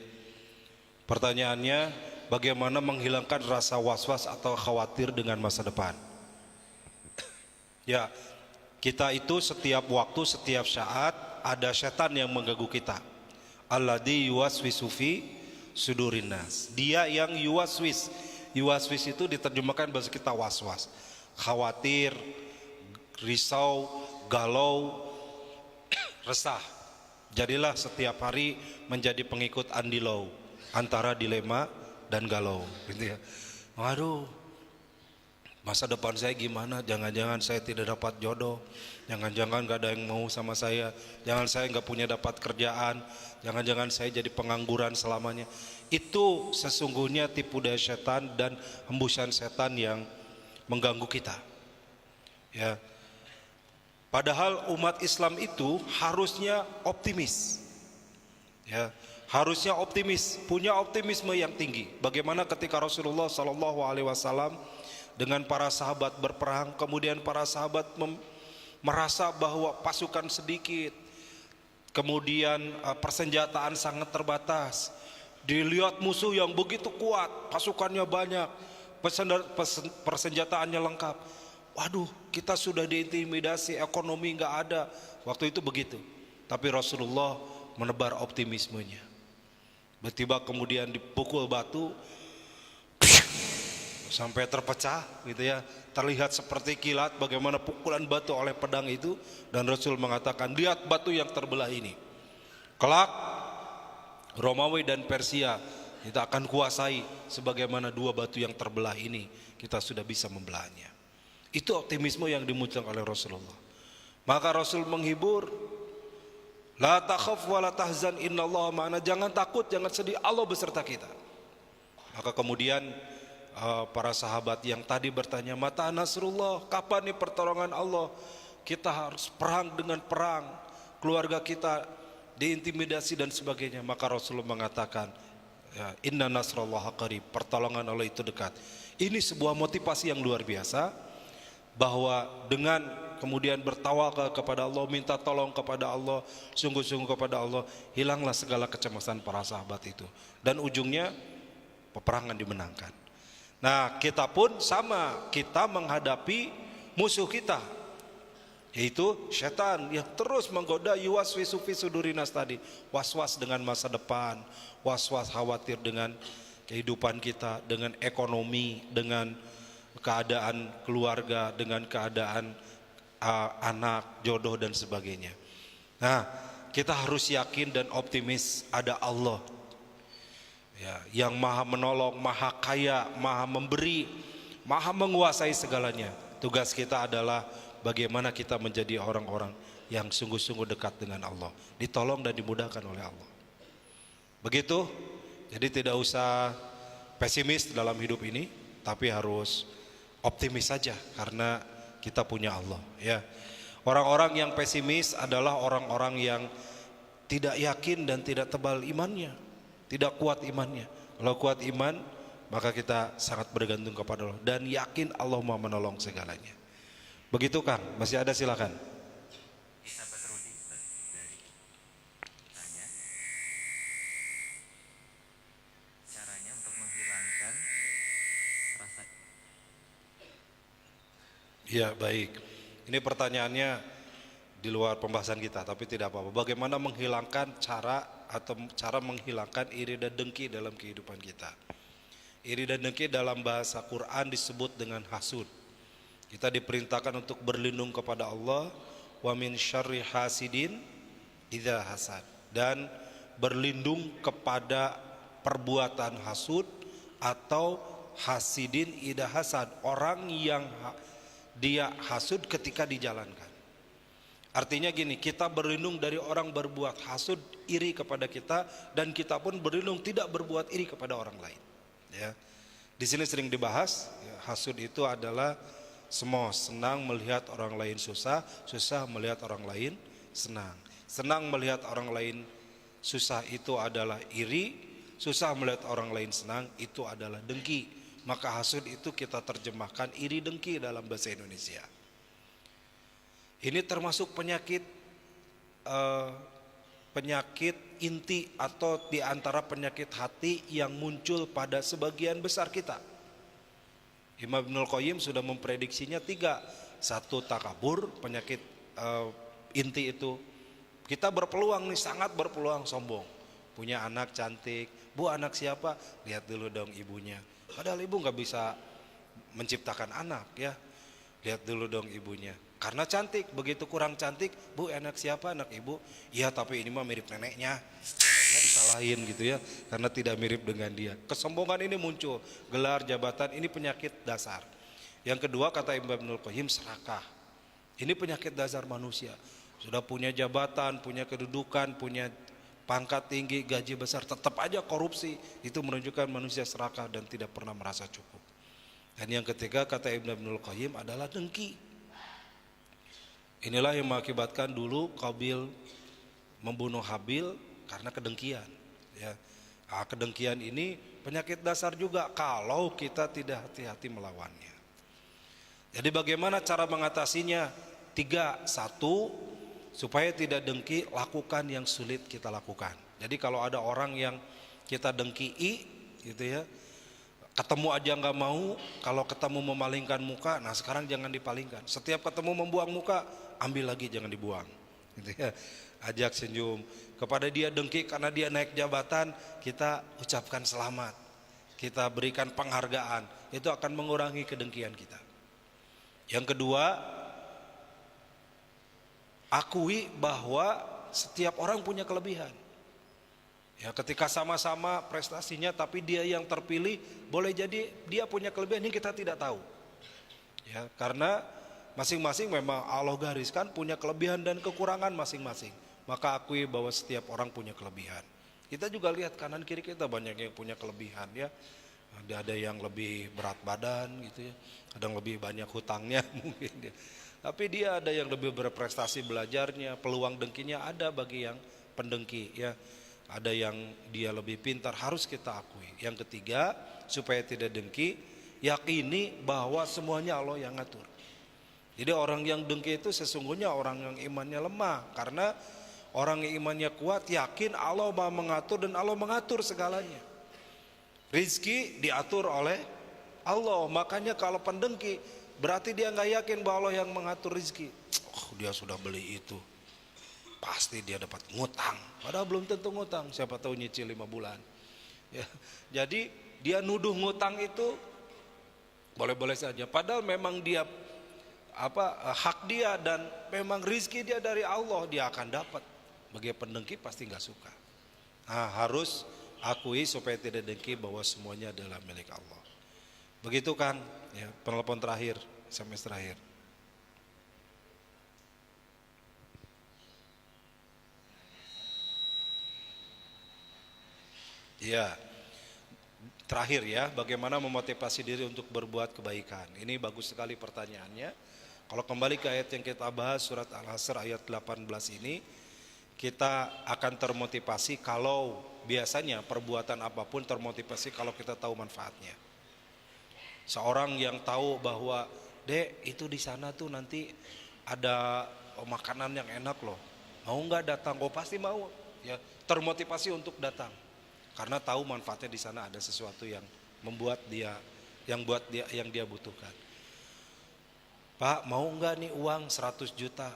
Pertanyaannya, bagaimana menghilangkan rasa was-was atau khawatir dengan masa depan? Ya, kita itu setiap waktu, setiap saat ada setan yang mengganggu kita. Alladzi yuwaswisu fi sudurin nas. Dia yang yuwaswis. Yuwaswis itu diterjemahkan bahasa kita was-was. Khawatir, risau, galau, resah. Jadilah setiap hari menjadi pengikut Andy Lau, antara dilema dan galau, gitu ya. Waduh, masa depan saya gimana? Jangan-jangan saya tidak dapat jodoh, jangan-jangan gak ada yang mau sama saya, jangan saya gak punya dapat kerjaan, jangan-jangan saya jadi pengangguran selamanya. Itu sesungguhnya tipu daya setan dan hembusan setan yang mengganggu kita, ya. Padahal umat Islam itu harusnya optimis, ya, harusnya optimis, punya optimisme yang tinggi. Bagaimana ketika Rasulullah SAW dengan para sahabat berperang, kemudian para sahabat merasa bahwa pasukan sedikit, kemudian persenjataan sangat terbatas, dilihat musuh yang begitu kuat, pasukannya banyak, persenjataannya lengkap. Waduh, kita sudah diintimidasi, ekonomi nggak ada. Waktu itu begitu. Tapi Rasulullah menebar optimismenya. Tiba-tiba kemudian dipukul batu sampai terpecah, gitu ya. Terlihat seperti kilat bagaimana pukulan batu oleh pedang itu, dan Rasul mengatakan, lihat batu yang terbelah ini. Kelak Romawi dan Persia kita akan kuasai, sebagaimana dua batu yang terbelah ini kita sudah bisa membelahnya. Itu optimisme yang dimunculkan oleh Rasulullah. Maka Rasul menghibur, la takhaf wa la tahzan innallaha ma'ana. Jangan takut, jangan sedih, Allah beserta kita. Maka kemudian para sahabat yang tadi bertanya, mata nasrullah, kapan nih pertolongan Allah? Kita harus perang dengan perang, keluarga kita diintimidasi dan sebagainya. Maka Rasulullah mengatakan, ya, inna nasrallaha qarib, pertolongan Allah itu dekat. Ini sebuah motivasi yang luar biasa, bahwa dengan kemudian bertawakal kepada Allah, minta tolong kepada Allah, sungguh-sungguh kepada Allah, hilanglah segala kecemasan para sahabat itu, dan ujungnya peperangan dimenangkan. Nah, kita pun sama, kita menghadapi musuh kita, yaitu setan yang terus menggoda, yuwaswisu fi sudurinas tadi, was-was dengan masa depan, was-was khawatir dengan kehidupan kita, dengan ekonomi, dengan keadaan keluarga, dengan keadaan anak, jodoh dan sebagainya. Nah, kita harus yakin dan optimis ada Allah, ya, yang maha menolong, maha kaya, maha memberi, maha menguasai segalanya. Tugas kita adalah bagaimana kita menjadi orang-orang yang sungguh-sungguh dekat dengan Allah, ditolong dan dimudahkan oleh Allah. Begitu, jadi tidak usah pesimis dalam hidup ini, tapi harus optimis saja karena kita punya Allah, ya. Orang-orang yang pesimis adalah orang-orang yang tidak yakin dan tidak tebal imannya, tidak kuat imannya. Kalau kuat iman, maka kita sangat bergantung kepada Allah dan yakin Allah mau menolong segalanya. Begitu Kang, masih ada, silakan. Ya, baik. Ini pertanyaannya di luar pembahasan kita, tapi tidak apa-apa. Bagaimana menghilangkan cara menghilangkan iri dan dengki dalam kehidupan kita? Iri dan dengki dalam bahasa Quran disebut dengan hasud. Kita diperintahkan untuk berlindung kepada Allah, wa min syarri hasidin idza hasad, dan berlindung kepada perbuatan hasud atau hasidin idza hasad, orang yang dia hasud ketika dijalankan. Artinya gini, kita berlindung dari orang berbuat hasud, iri kepada kita, dan kita pun berlindung tidak berbuat iri kepada orang lain, ya. Di sini sering dibahas, ya, hasud itu adalah senang melihat orang lain susah, susah melihat orang lain senang. Senang melihat orang lain susah itu adalah iri, susah melihat orang lain senang itu adalah dengki. Maka hasud itu kita terjemahkan iri dengki dalam bahasa Indonesia. Ini termasuk penyakit inti atau diantara penyakit hati yang muncul pada sebagian besar kita. Imam Ibnul Qayyim sudah memprediksinya 3. Satu takabur, penyakit inti itu kita berpeluang nih, sangat berpeluang sombong. Punya anak cantik, bu anak siapa? Lihat dulu dong ibunya. Padahal ibu nggak bisa menciptakan anak ya. Lihat dulu dong ibunya. Karena cantik, begitu kurang cantik, bu anak siapa? Anak ibu. Iya tapi ini mah mirip neneknya. Disalahin gitu ya, karena tidak mirip dengan dia. Kesombongan ini muncul, gelar, jabatan, ini penyakit dasar. Yang kedua kata Ibnul Qayyim, serakah. Ini penyakit dasar manusia. Sudah punya jabatan, punya kedudukan, punya pangkat tinggi, gaji besar, tetap aja korupsi. Itu menunjukkan manusia serakah dan tidak pernah merasa cukup. Dan yang ketiga kata Ibnul Qayyim adalah dengki. Inilah yang mengakibatkan dulu Qabil membunuh Habil karena kedengkian ya. Kedengkian ini penyakit dasar juga kalau kita tidak hati-hati melawannya. Jadi bagaimana cara mengatasinya? 3. 1, supaya tidak dengki, lakukan yang sulit kita lakukan. Jadi kalau ada orang yang kita dengki gitu ya, ketemu aja nggak mau, kalau ketemu memalingkan muka, nah sekarang jangan dipalingkan. Setiap ketemu membuang muka, ambil lagi, jangan dibuang gitu ya. Ajak senyum. Kepada dia dengki karena dia naik jabatan, kita ucapkan selamat, kita berikan penghargaan. Itu akan mengurangi kedengkian kita. Yang kedua, akui bahwa setiap orang punya kelebihan ya. Ketika sama-sama prestasinya tapi dia yang terpilih, boleh jadi dia punya kelebihan yang kita tidak tahu ya, karena masing-masing memang Allah gariskan punya kelebihan dan kekurangan masing-masing. Maka akui bahwa setiap orang punya kelebihan. Kita juga lihat kanan kiri kita banyak yang punya kelebihan ya. Ada yang lebih berat badan gitu ya, ada yang lebih banyak hutangnya mungkin dia. Tapi dia ada yang lebih berprestasi belajarnya, peluang dengkinya ada bagi yang pendengki ya. Ada yang dia lebih pintar, harus kita akui. Yang ketiga, supaya tidak dengki, yakini bahwa semuanya Allah yang ngatur. Jadi orang yang dengki itu sesungguhnya orang yang imannya lemah, karena orang yang imannya kuat yakin Allah Maha mengatur dan Allah mengatur segalanya. Rizki diatur oleh Allah. Makanya kalau pendengki berarti dia nggak yakin bahwa Allah yang mengatur rizki. Oh, dia sudah beli itu, pasti dia dapat ngutang. Padahal belum tentu ngutang. Siapa tahu nyicil 5 bulan. Ya, jadi dia nuduh ngutang itu boleh-boleh saja. Padahal memang dia hak dia dan memang rizki dia dari Allah, dia akan dapat. Bagi pendengki pasti nggak suka. Nah, harus akui supaya tidak dengki bahwa semuanya adalah milik Allah. Begitu kan? Ya, penelpon terakhir, SMS terakhir. Ya, terakhir ya, bagaimana memotivasi diri untuk berbuat kebaikan. Ini bagus sekali pertanyaannya. Kalau kembali ke ayat yang kita bahas, surat Al-Asr ayat 18 ini, kita akan termotivasi kalau biasanya perbuatan apapun termotivasi kalau kita tahu manfaatnya. Seorang yang tahu bahwa Dek itu di sana tuh nanti ada makanan yang enak loh, mau nggak datang? Oh pasti mau ya, termotivasi untuk datang karena tahu manfaatnya di sana ada sesuatu yang membuat dia yang dia butuhkan. Pak mau nggak nih uang 100 juta?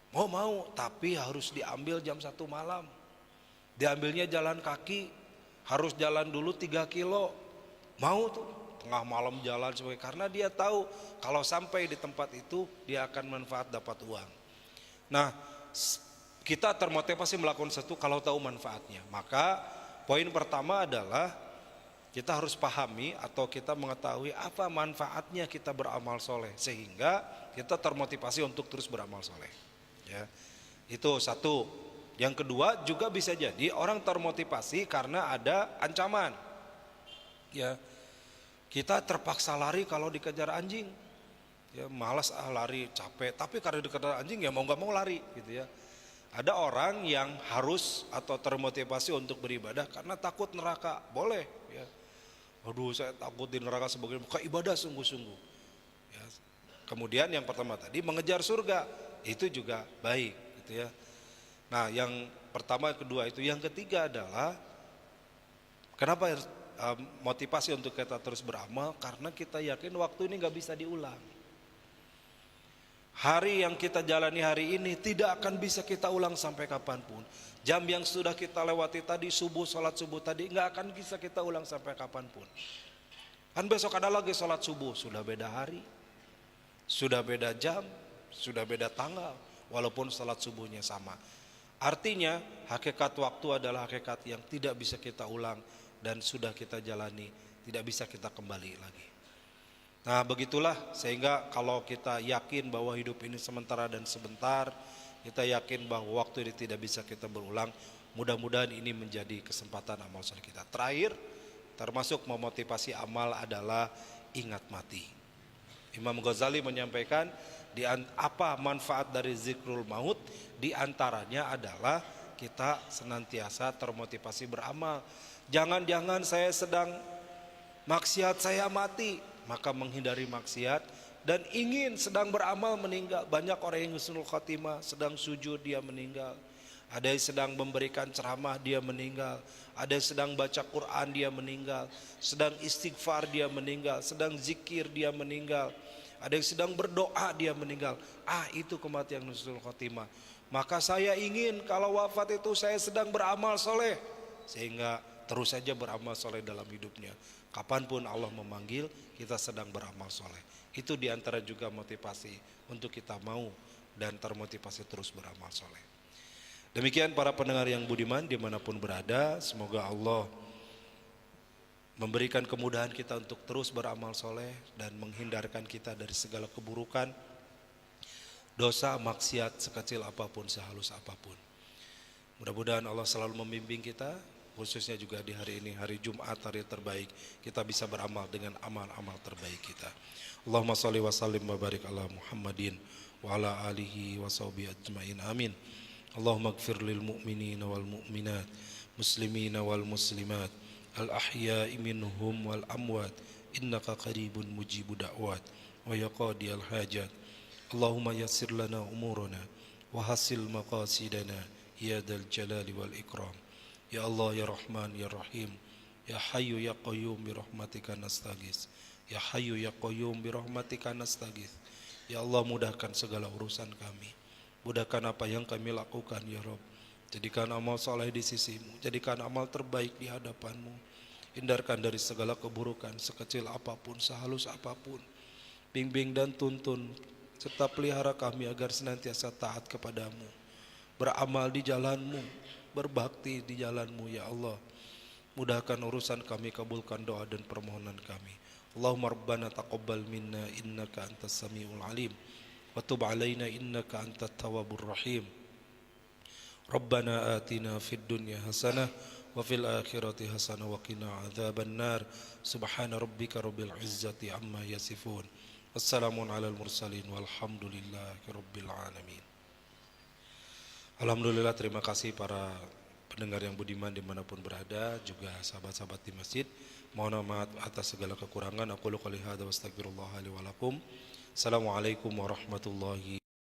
Mau, tapi harus diambil jam 1 malam. Diambilnya jalan kaki, harus jalan dulu 3 kilo. Mau tuh, tengah malam jalan sebagai, karena dia tahu kalau sampai di tempat itu dia akan manfaat dapat uang. Nah, kita termotivasi melakukan sesuatu kalau tahu manfaatnya. Maka poin pertama adalah kita harus pahami atau kita mengetahui apa manfaatnya kita beramal soleh, sehingga kita termotivasi untuk terus beramal soleh. Ya, itu satu. Yang kedua juga bisa jadi orang termotivasi karena ada ancaman. Ya, kita terpaksa lari kalau dikejar anjing. Ya, malas lari, capek. Tapi karena dikejar anjing ya mau nggak mau lari, gitu ya. Ada orang yang harus atau termotivasi untuk beribadah karena takut neraka, boleh. Ya. Aduh, saya takut di neraka sebagai bukan ibadah sungguh-sungguh. Ya. Kemudian yang pertama tadi mengejar surga. Itu juga baik gitu ya. Nah yang pertama kedua itu. Yang ketiga adalah kenapa motivasi untuk kita terus beramal, karena kita yakin waktu ini gak bisa diulang. Hari yang kita jalani hari ini tidak akan bisa kita ulang sampai kapanpun. Jam yang sudah kita lewati tadi, subuh, sholat subuh tadi, nggak akan bisa kita ulang sampai kapanpun. Kan besok ada lagi sholat subuh, sudah beda hari, sudah beda jam, sudah beda tanggal, walaupun sholat subuhnya sama. Artinya hakikat waktu adalah hakikat yang tidak bisa kita ulang dan sudah kita jalani, tidak bisa kita kembali lagi. Nah begitulah, sehingga kalau kita yakin bahwa hidup ini sementara dan sebentar, kita yakin bahwa waktu ini tidak bisa kita berulang, mudah-mudahan ini menjadi kesempatan amal soleh kita. Terakhir, termasuk memotivasi amal adalah ingat mati. Imam Ghazali menyampaikan apa manfaat dari zikrul maut, di antaranya adalah kita senantiasa termotivasi beramal. Jangan-jangan saya sedang maksiat, saya mati, maka menghindari maksiat dan ingin sedang beramal meninggal. Banyak orang yang husnul khotimah, sedang sujud dia meninggal. Ada yang sedang memberikan ceramah dia meninggal. Ada yang sedang baca Quran dia meninggal. Sedang istighfar dia meninggal. Sedang zikir dia meninggal. Ada yang sedang berdoa dia meninggal. Itu kematian husnul khotimah. Maka saya ingin kalau wafat itu saya sedang beramal soleh, sehingga terus saja beramal soleh dalam hidupnya. Kapanpun Allah memanggil, kita sedang beramal soleh. Itu diantara juga motivasi untuk kita mau dan termotivasi terus beramal soleh. Demikian para pendengar yang budiman dimanapun berada, semoga Allah memberikan kemudahan kita untuk terus beramal soleh dan menghindarkan kita dari segala keburukan, dosa, maksiat sekecil apapun, sehalus apapun. Mudah-mudahan Allah selalu membimbing kita, khususnya juga di hari ini, hari Jumat, hari terbaik, kita bisa beramal dengan amal-amal terbaik kita. Allahumma sholli wa sallim wa barik ala Muhammadin wa ala alihi wa sahbihi ajma'in, amin. Allahumma ighfir lil mu'minina wal mu'minat, muslimina wal muslimat, al ahya'i minhum wal amwat, innaka qaribun mujibu da'wat wa yaqadi al hajat. Allahumma yassir lana umurana wa hasil maqasidana ya dal jalali wal ikram. Ya Allah, ya Rahman, ya Rahim, ya Hayyu, ya Qayyum, bi rahmatika nastaghits. Ya Hayyu, ya Qayyum, bi rahmatika nastaghits. Ya Allah, mudahkan segala urusan kami, mudahkan apa yang kami lakukan ya Rabb. Jadikan amal saleh di sisimu, jadikan amal terbaik di hadapanmu. Hindarkan dari segala keburukan, sekecil apapun, sehalus apapun. Bimbing dan tuntun serta pelihara kami agar senantiasa taat kepadamu, beramal di jalanmu, berbakti di jalanmu ya Allah. Mudahkan urusan kami, kabulkan doa dan permohonan kami. Allahumma rabbana taqabbal minna innaka antas samiul alim wa tub alaina innaka antat tawwabur rahim. Rabbana atina fid dunya hasanah wa fil akhirati hasanah wa qina adzaban nar. Subhana rabbika rabbil izzati amma yasifun. Wassalamun alal mursalin walhamdulillahi rabbil alamin. Alhamdulillah, terima kasih para pendengar yang budiman dimanapun berada, juga sahabat-sahabat di masjid. Mohon maaf atas segala kekurangan. Aku qouli hadza wa astaghfirullah li wa lakum. Assalamualaikum warahmatullahi